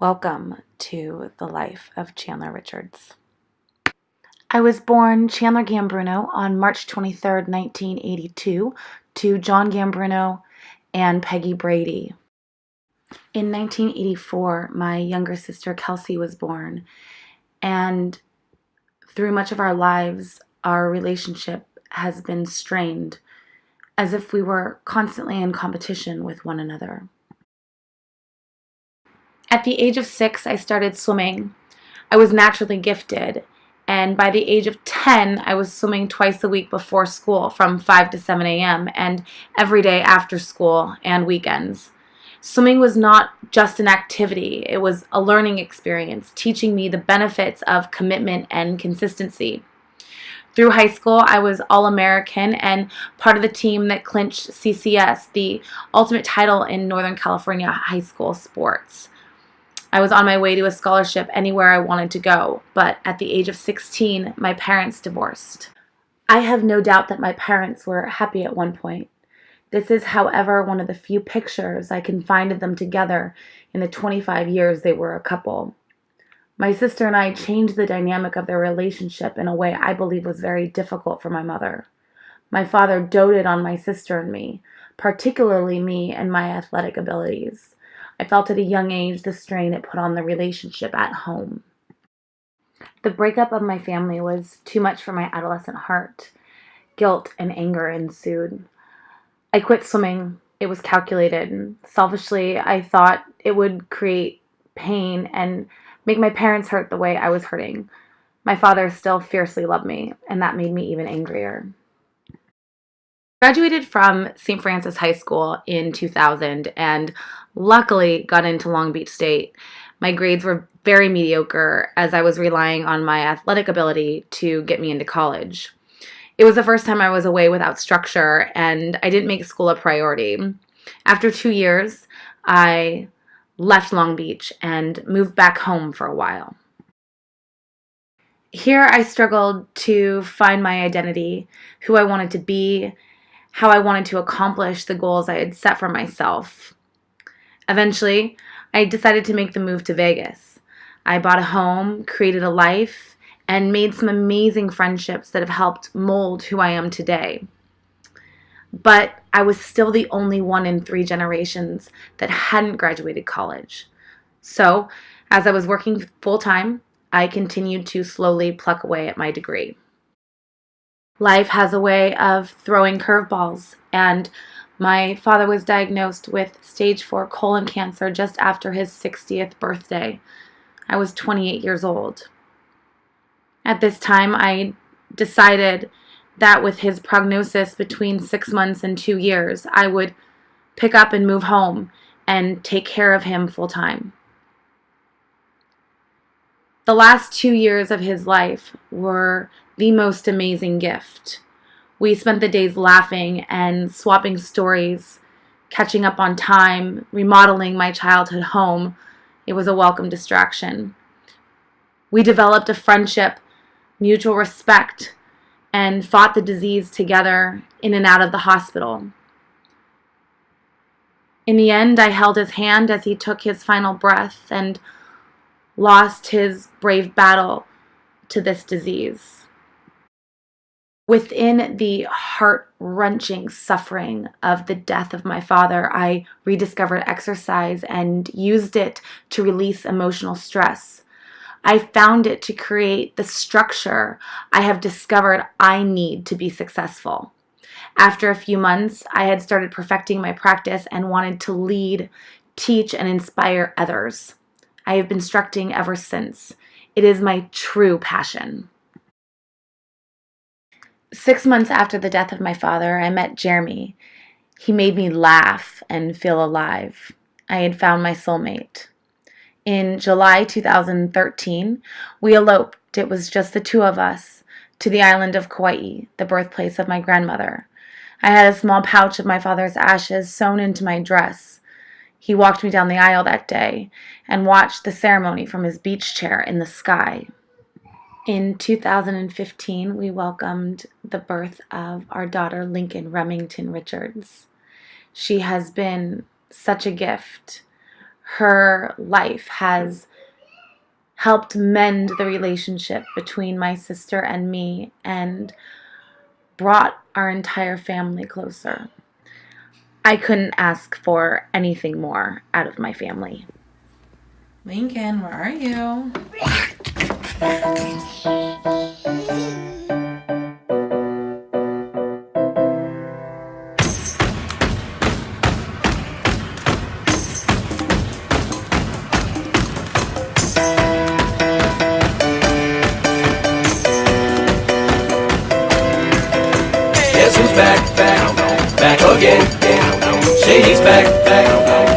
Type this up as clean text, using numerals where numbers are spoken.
Welcome to the life of Chandler Richards. I was born Chandler Gambruno on March 23rd, 1982, to John Gambruno and Peggy Brady. In 1984, my younger sister Kelsey was born, and through much of our lives, our relationship has been strained, as if we were constantly in competition with one another. At the age of 6, I started swimming. I was naturally gifted, and by the age of 10, I was swimming twice a week before school from 5 to 7 a.m. and every day after school and weekends. Swimming was not just an activity, it was a learning experience, teaching me the benefits of commitment and consistency. Through high school, I was All-American and part of the team that clinched CCS, the ultimate title in Northern California high school sports. I was on my way to a scholarship anywhere I wanted to go, but at the age of 16, my parents divorced. I have no doubt that my parents were happy at one point. This is, however, one of the few pictures I can find of them together in the 25 years they were a couple. My sister and I changed the dynamic of their relationship in a way I believe was very difficult for my mother. My father doted on my sister and me, particularly me and my athletic abilities. I felt at a young age the strain it put on the relationship at home. The breakup of my family was too much for my adolescent heart. Guilt and anger ensued. I quit swimming. It was calculated. Selfishly, I thought it would create pain and make my parents hurt the way I was hurting. My father still fiercely loved me, and that made me even angrier. Graduated from St. Francis High School in 2000 and luckily got into Long Beach State. My grades were very mediocre as I was relying on my athletic ability to get me into college. It was the first time I was away without structure, and I didn't make school a priority. After 2 years, I left Long Beach and moved back home for a while. Here I struggled to find my identity, who I wanted to be, how I wanted to accomplish the goals I had set for myself. Eventually, I decided to make the move to Vegas. I bought a home, created a life, and made some amazing friendships that have helped mold who I am today. But I was still the only one in 3 generations that hadn't graduated college. So, as I was working full-time, I continued to slowly pluck away at my degree. Life has a way of throwing curveballs, and my father was diagnosed with stage 4 colon cancer just after his 60th birthday. I was 28 years old. At this time, I decided that with his prognosis between 6 months and 2 years, I would pick up and move home and take care of him full time. The last 2 years of his life were the most amazing gift. We spent the days laughing and swapping stories, catching up on time, remodeling my childhood home. It was a welcome distraction. We developed a friendship, mutual respect, and fought the disease together in and out of the hospital. In the end, I held his hand as he took his final breath and lost his brave battle to this disease. Within the heart-wrenching suffering of the death of my father, I rediscovered exercise and used it to release emotional stress. I found it to create the structure I have discovered I need to be successful. After a few months, I had started perfecting my practice and wanted to lead, teach, and inspire others. I have been instructing ever since. It is my true passion. 6 months after the death of my father, I met Jeremy. He made me laugh and feel alive. I had found my soulmate. In July 2013, we eloped, it was just the 2 of us, to the island of Kauai, the birthplace of my grandmother. I had a small pouch of my father's ashes sewn into my dress. He walked me down the aisle that day and watched the ceremony from his beach chair in the sky. In 2015, we welcomed the birth of our daughter, Lincoln Remington Richards. She has been such a gift. her life has helped mend the relationship between my sister and me and brought our entire family closer. I couldn't ask for anything more out of my family. Lincoln, where are you? Guess who's back again? Shady's back.